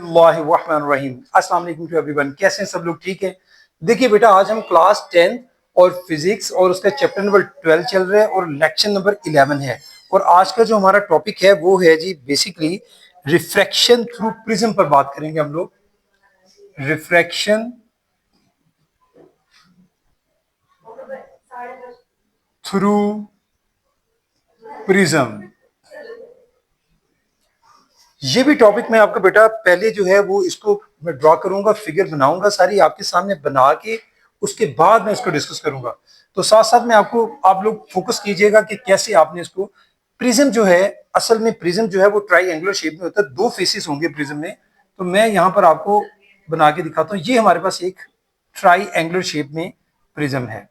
बिस्मिल्लाहिर्रहमानिर्रहीम। अस्सलाम वालेकुम टू एवरीवन। कैसे हैं सब लोग? ठीक है। देखिए बेटा, आज हम क्लास 10 और फिजिक्स और उसका चैप्टर नंबर 12 चल रहा है और लेक्चर नंबर 11 है। और आज का जो हमारा टॉपिक है वो है जी बेसिकली रिफ्रैक्शन थ्रू प्रिज्म पर बात करेंगे हम लोग। रिफ्रैक्शन थ्रू प्रिज्म, ये भी टॉपिक मैं आपका बेटा पहले जो है वो इसको मैं ड्रॉ करूंगा, फिगर बनाऊंगा सारी आपके सामने बना के, उसके बाद मैं इसको डिस्कस करूंगा। तो साथ साथ में आपको आप लोग फोकस कीजिएगा कि कैसे आपने इसको प्रिज्म जो है, असल में प्रिज्म जो है वो ट्राइंगुलर शेप में होता है, दो फेसेस होंगे प्रिज्म में। तो मैं यहाँ पर आपको बना के दिखाता हूँ। ये हमारे पास एक ट्राइंगुलर शेप में प्रिज्म है।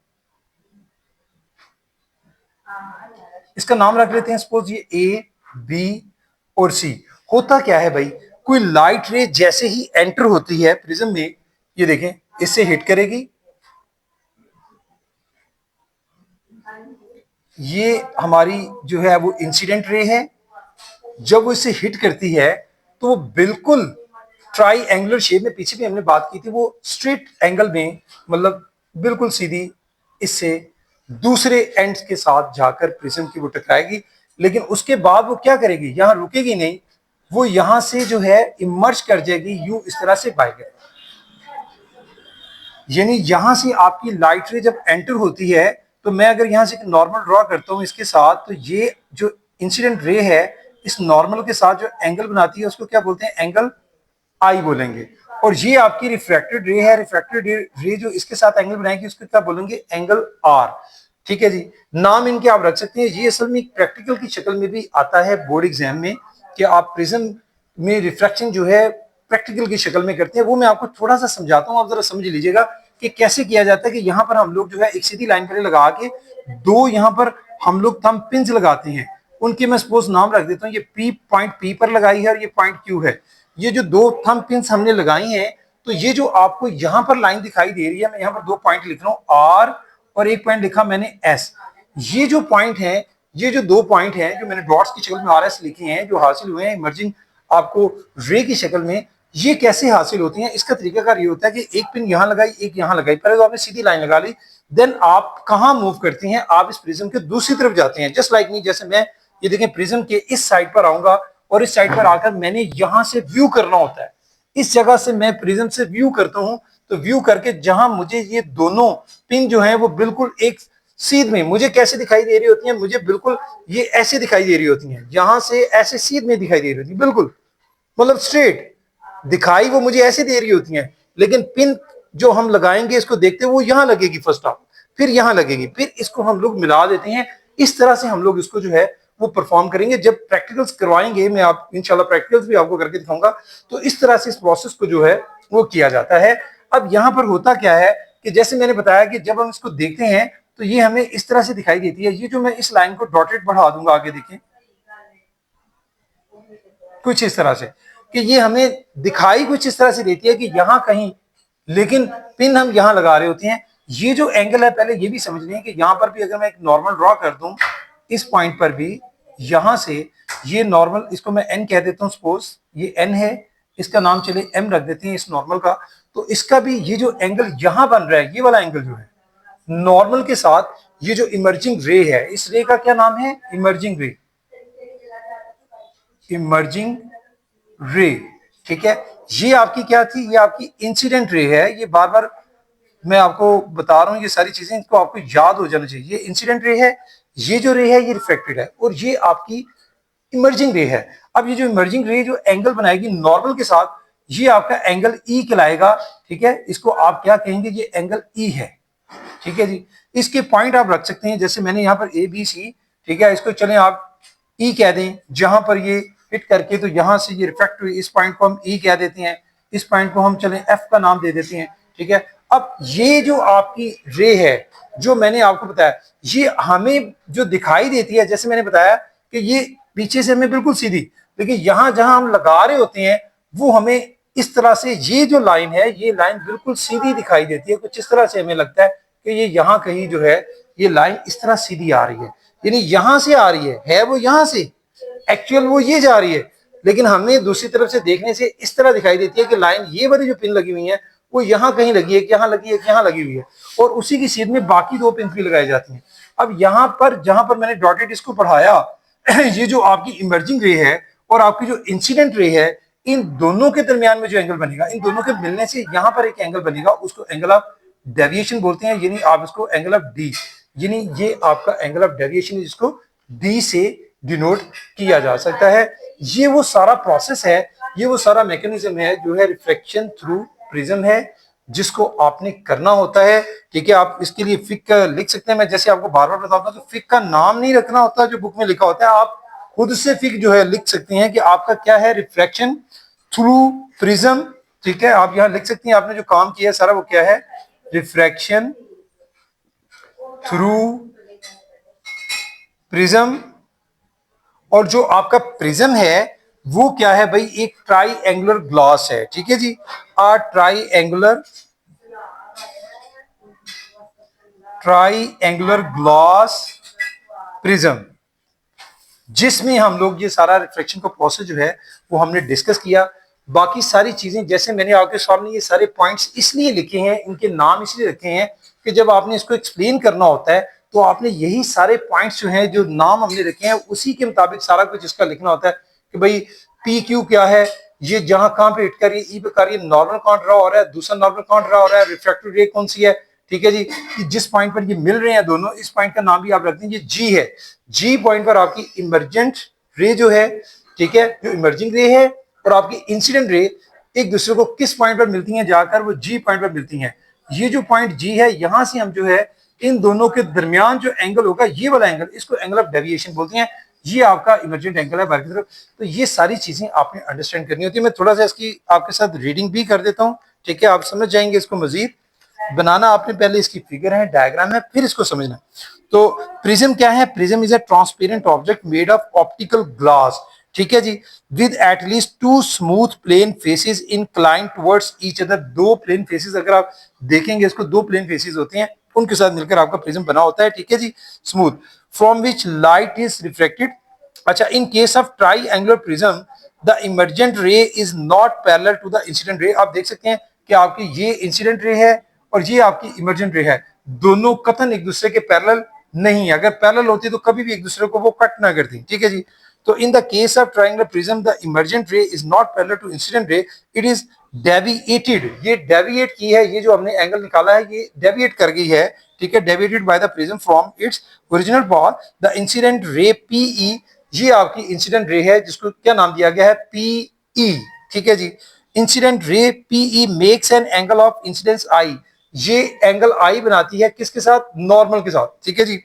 इसका नाम रख लेते हैं सपोज ये ए, बी और सी। होता क्या है भाई, कोई लाइट रे जैसे ही एंटर होती है प्रिज्म में, ये देखें, इससे हिट करेगी। ये हमारी जो है वो इंसिडेंट रे है। जब वो इससे हिट करती है तो वो बिल्कुल ट्राइंगुलर शेप में, पीछे भी हमने बात की थी, वो स्ट्रेट एंगल में, मतलब बिल्कुल सीधी इससे दूसरे एंड्स के साथ जाकर प्रिज्म की वो टकराएगी। लेकिन उसके बाद वो क्या करेगी, यहां रुकेगी नहीं, वो यहां से जो है इमर्ज कर जाएगी यूं इस तरह से बाहर। यानी यहां से आपकी लाइट रे जब एंटर होती है, तो मैं अगर यहां से एक नॉर्मल ड्रॉ करता हूं इसके साथ, तो ये जो इंसिडेंट रे है इस नॉर्मल के साथ जो एंगल बनाती है उसको क्या बोलते हैं, एंगल आई बोलेंगे। और ये आपकी रिफ्रैक्टेड रे है, रिफ्रैक्टेड रे जो इसके साथ एंगल बनाएगी उसको क्या बोलेंगे, एंगल आर। ठीक है जी, नाम इनके आप रख सकते हैं। ये असल में प्रैक्टिकल की शक्ल में भी आता है बोर्ड एग्जाम में कि आप प्रिज्म में रिफ्रैक्शन जो है प्रैक्टिकल की शक्ल में करते हैं। वो मैं आपको थोड़ा सा समझाता हूं, आप जरा समझ लीजिएगा कि कैसे किया जाता है। कि यहां पर हम लोग जो है एक सीधी लाइन पर लगा के दो यहां पर हम लोग थंब पिन्स लगाते हैं, उनके मैं सपोज नाम रख देता हूं। ये पी, पॉइंट पी पर लगाई है और ये पॉइंट क्यू है। ये जो दो थंब पिन्स हमने लगाई हैं, तो ये जो आपको यहां पर लाइन दिखाई दे रही है, मैं यहां पर दो पॉइंट लिख रहा हूं आर और एक पॉइंट लिखा मैंने एस। ये जो पॉइंट है, ये जो दो पॉइंट हैं जो मैंने डॉट्स की शक्ल में आर एस लिखे हैं, जो हासिल हुए हैं इमर्जिंग आपको रे की शक्ल में, ये कैसे हासिल होती हैं? इसका तरीकाकार ये होता है कि एक पिन यहां लगाई, एक यहां लगाई। पहले तो आपने सीधी लाइन लगा ली, देन आप कहां मूव करते हैं, आप इस प्रिज्म के दूसरी तरफ जाते हैं। जस्ट लाइक मी, जैसे मैं ये देखें प्रिज्म के इस साइड पर आऊंगा और इस साइड पर आकर मैंने यहां से व्यू करना होता है। इस जगह से मैं प्रिज्म से व्यू करता हूं, तो व्यू करके जहां मुझे ये दोनों पिन जो है वो बिल्कुल एक सीध में मुझे कैसे दिखाई दे रही होती हैं, मुझे बिल्कुल ये ऐसे दिखाई दे रही होती हैं, यहां से ऐसे सीध में दिखाई दे रही होती है, बिल्कुल मतलब स्ट्रेट दिखाई वो मुझे ऐसे दे रही होती हैं। लेकिन पिन जो हम लगाएंगे इसको देखते हैं, वो यहां लगेगी फर्स्ट ऑफ, फिर यहां लगेगी, फिर इसको हम लोग मिला देते हैं। इस तरह से हम लोग इसको जो है वो परफॉर्म करेंगे। जब प्रैक्टिकल्स करवाएंगे, मैं आप इंशाल्लाह प्रैक्टिकल्स भी आपको करके दिखाऊंगा, तो इस तरह से इस प्रोसेस को जो है वो किया जाता है। अब यहां पर होता क्या है कि जैसे मैंने बताया कि जब हम इसको देखते हैं तो ये हमें इस तरह से दिखाई देती है। ये जो मैं इस लाइन को डॉटेड बढ़ा दूंगा, आगे देखें कुछ इस तरह से, कि ये हमें दिखाई कुछ इस तरह से देती है कि यहां कहीं, लेकिन पिन हम यहां लगा रहे होते हैं। ये जो एंगल है, पहले ये भी समझ लें कि यहां पर भी अगर मैं एक नॉर्मल ड्रॉ कर दूं, इस पॉइंट पर भी यहां से ये नॉर्मल, इसको मैं एन कह देता हूं, सपोज ये एन है, इसका नाम चले एम रख देते हैं इस नॉर्मल का। तो इसका भी ये जो एंगल यहां बन रहा है, ये वाला एंगल जो है नॉर्मल के साथ, ये जो इमर्जिंग रे है, इस रे का क्या नाम है, इमर्जिंग रे, इमर्जिंग रे। ठीक है, ये आपकी क्या थी, ये आपकी इंसिडेंट रे है। ये बार बार मैं आपको बता रहा हूं, ये सारी चीजें इसको आपको याद हो जाना चाहिए। ये इंसिडेंट रे है, ये जो रे है ये रिफ्लेक्टेड है, और ये आपकी इमर्जिंग रे है। अब ये जो इमर्जिंग रे जो एंगल बनाएगी नॉर्मल के साथ, ये आपका एंगल ई कहलाएगा। ठीक है, इसको आप क्या कहेंगे, ये एंगल ई है। ठीक है जी, इसके पॉइंट आप रख सकते हैं, जैसे मैंने यहाँ पर ए बी सी, ठीक है, इसको चलें आप ई कह दें। जहां पर ये हिट करके, तो यहां से ये रिफ्लेक्ट हुई, इस पॉइंट को हम ई कह देते हैं, इस पॉइंट को हम चलें एफ का नाम दे देते हैं। ठीक है, अब ये जो आपकी रे है जो मैंने आपको बताया, ये हमें जो दिखाई देती है, जैसे मैंने बताया कि ये पीछे से हमें बिल्कुल सीधी, लेकिन यहां जहां हम लगा रहे होते हैं वो हमें इस तरह से, ये जो लाइन है ये लाइन बिल्कुल सीधी दिखाई देती है। कुछ इस तरह से हमें लगता है कि ये यहां कहीं जो है ये लाइन इस तरह सीधी आ रही है, यानी यहां से आ रही है वो यहां से, एक्चुअल वो ये जा रही है, लेकिन हमें दूसरी तरफ से देखने से इस तरह दिखाई देती है कि लाइन ये वाली जो पिन लगी हुई है वो यहाँ कहीं लगी है, यहाँ लगी है, यहाँ लगी हुई है, और उसी की सीध में बाकी दो पिन भी लगाई जाती हैं। अब यहाँ पर जहां पर मैंने डॉटेड इसको पढ़ाया ये जो आपकी इमर्जिंग रे है और आपकी जो इंसिडेंट रे है, इन दोनों के दरमियान में जो एंगल बनेगा, इन दोनों के मिलने से यहाँ पर एक एंगल बनेगा, उसको एंगल ऑफ डेविएशन बोलते हैं, यानी आप इसको एंगल ऑफ डी, यानी ये आपका एंगल ऑफ डेविएशन जिसको डी से डिनोट किया जा सकता है। ये वो सारा प्रोसेस है, ये वो सारा मैकेनिज्म है जो है रिफ्लेक्शन थ्रू प्रिज्म है, जिसको आपने करना होता है। ठीक है, आप इसके लिए फिक लिख सकते हैं, मैं जैसे आपको बार बार बताता हूँ, तो फिक का नाम नहीं रखना होता जो बुक में लिखा होता है, आप खुद से फिक जो है लिख सकते हैं कि आपका क्या है, रिफ्लेक्शन थ्रू प्रिज्म। ठीक है, आप यहां लिख सकती हैं आपने जो काम किया सारा वो क्या है, रिफ्रैक्शन थ्रू प्रिज्म। और जो आपका प्रिज्म है वो क्या है भाई, एक ट्राई एंगुलर ग्लास है। ठीक है जी, ट्राई एंगुलर ग्लास प्रिज्म, जिसमें हम लोग ये सारा रिफ्लेक्शन का प्रोसेस जो है वो हमने डिस्कस किया। बाकी सारी चीजें जैसे मैंने आपके सामने ये सारे पॉइंट्स इसलिए लिखे हैं, इनके नाम इसलिए रखे हैं कि जब आपने इसको एक्सप्लेन करना होता है तो आपने यही सारे पॉइंट्स जो हैं, जो नाम हमने रखे हैं, उसी के मुताबिक सारा कुछ इसका लिखना होता है कि भाई पी क्यू क्या है, ये जहां कहां पे हिट कर रही है, ई पे कर रही है, नॉर्मल कौन ड्रा हो रहा है, दूसरा नॉर्मल कौन ड्रा हो रहा है, रिफ्रैक्टिव रे कौन सी है। ठीक है जी, कि जिस पॉइंट पर ये मिल रहे हैं दोनों, इस पॉइंट का नाम भी आप रखते हैं, ये जी है। जी पॉइंट पर आपकी इमर्जेंट रे जो है, ठीक है, जो इमर्जिंग रे है और आपकी इंसिडेंट रे एक दूसरे को किस पॉइंट पर मिलती हैं, जाकर वो जी पॉइंट पर मिलती हैं। ये जो पॉइंट जी है, यहां से हम जो है इन दोनों के दरमियान जो एंगल होगा, ये वाला एंगल, इसको एंगल ऑफ डेविएशन बोलते हैं। ये आपका इमर्जेंट एंगल है बाहर की तरफ। तो ये सारी चीजें आपने अंडरस्टैंड करनी होती है। मैं थोड़ा सा इसकी आपके साथ रीडिंग भी कर देता हूँ, ठीक है, आप समझ जाएंगे इसको। मजीद बनाना आपने पहले इसकी फिगर है, डायग्राम है, फिर इसको समझना। तो प्रिज्म क्या है, prism is a transparent object made of optical glass, ठीक है जी, with at least two smooth plane faces inclined towards each other. दो प्लेन फेसेस अगर आप देखेंगे इसको, दो प्लेन फेसेस होते हैं, उनके साथ मिलकर आपका प्रिज्म बना होता है। ठीक है जी, smooth, from which light is reflected. अच्छा, in case of triangular prism the emergent ray is not parallel to the incident ray. आप देख सकते हैं कि आपकी ये इंसिडेंट रे है और ये आपकी इमर्जेंट रे है, दोनों कतन एक दूसरे के पैरेलल नहीं है। अगर पैरेलल होती तो कभी भी एक दूसरे को वो कट ना करती। ठीक है जी, तो in the case of triangular prism the emergent ray is not parallel to incident ray, it is deviated. ये डेविएट की है, ये जो हमने एंगल निकाला है ये डेविएट कर गई है। ठीक है, deviated by the prism from its original path. The incident ray PE, ये आपकी इंसिडेंट रे है जिसको क्या नाम दिया गया है, पीई। ठीक है जी, incident ray PE makes an angle of incidence I. ये एंगल आई बनाती है किसके साथ, नॉर्मल के साथ। ठीक है जी,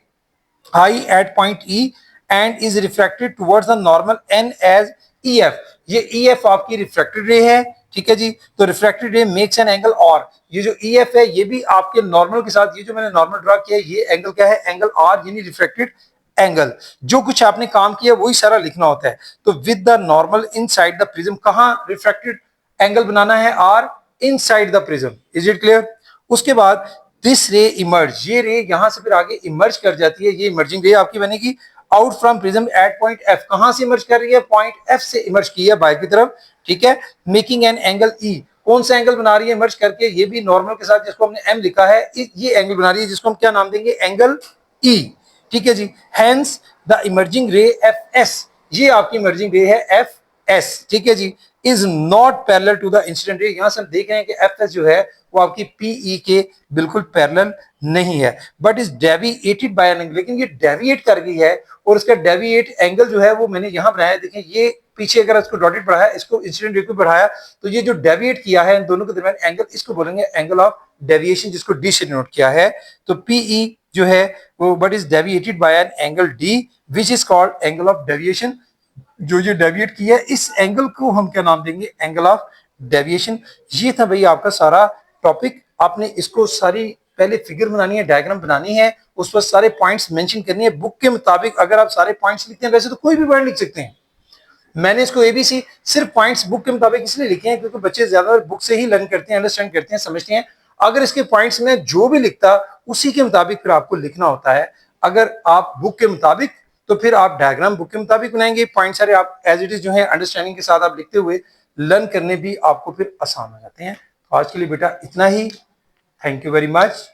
I at point E and is refracted towards the normal N as E F. ये ई एफ आपकी रिफ्रैक्टेड रे है। ठीक है जी, तो रिफ्रैक्टेड रे मेक्स एन एंगल, और ये जो ई एफ है ये भी आपके नॉर्मल के साथ, ये जो मैंने नॉर्मल ड्रा किया है ये एंगल क्या है, एंगल आर, यानी रिफ्रैक्टेड एंगल। जो कुछ आपने काम किया वही सारा लिखना होता है। तो with the normal inside the prism, कहां रिफ्रैक्टेड एंगल बनाना है, R inside the prism. Is it clear? उसके बाद दिस रे इमर्ज, ये रे यहां से फिर आगे इमर्ज कर जाती है, ये इमर्जिंग रे आपकी बनेगी out from prism at point F. कहां से इमर्ज कर रही है, पॉइंट एफ से इमर्ज की है बाहर की तरफ। ठीक है, मेकिंग एन एंगल ई। कौन सा एंगल बना रही है इमर्ज करके, ये भी नॉर्मल के साथ जिसको हमने एम लिखा है, ये एंगल बना रही है जिसको हम क्या नाम देंगे, एंगल ई। ठीक है जी, hence the emerging ray F S, ये आपकी इमर्जिंग रे है एफ एस। ठीक है जी, is not parallel to the incident ray. यहां से हम देख रहे हैं कि एफ एस जो है वो आपकी पीई के बिल्कुल पैरेलल नहीं है, but is deviated by an angle. लेकिन ये डेविएट कर गई है और इसका डेविएट एंगल जो है वो मैंने यहां बनाया। देखें, ये पीछे अगर इसको डॉटेड बढ़ाया, इसको इंसिडेंट रे को बढ़ाया, तो ये जो डेविएट किया है इन दोनों के दरमियान एंगल, इसको बोलेंगे एंगल ऑफ डेविएशन, जिसको डी से डिनोट किया है। तो पीई जो है वो but is deviated by an angle D which is called angle of deviation. जो ये डेविएट किया है इस एंगल को हम क्या नाम देंगे, एंगल ऑफ डेविएशन। ये था भाई आपका सारा टॉपिक। आपने इसको सारी पहले फिगर बनानी है, डायग्राम बनानी है, उस पर सारे पॉइंट्स मेंशन करनी है बुक के मुताबिक। अगर आप सारे पॉइंट्स लिखते हैं, वैसे तो कोई भी पॉइंट लिख सकते हैं, मैंने इसको एबीसी सिर्फ पॉइंट्स बुक के मुताबिक इसलिए लिखे हैं क्योंकि बच्चे ज्यादा बुक से ही लर्न करते हैं, अंडरस्टैंड करते हैं, समझते हैं। अगर इसके पॉइंट्स में जो भी लिखता उसी के मुताबिक फिर आपको लिखना होता है। अगर आप बुक के मुताबिक तो फिर आप डायग्राम बुक के मुताबिक बनाएंगे, पॉइंट सारे आप एज इट इज जो है अंडरस्टैंडिंग के साथ आप लिखते हुए लर्न करने भी आपको फिर आसान हो जाते हैं। तो आज के लिए बेटा इतना ही। Thank you very much.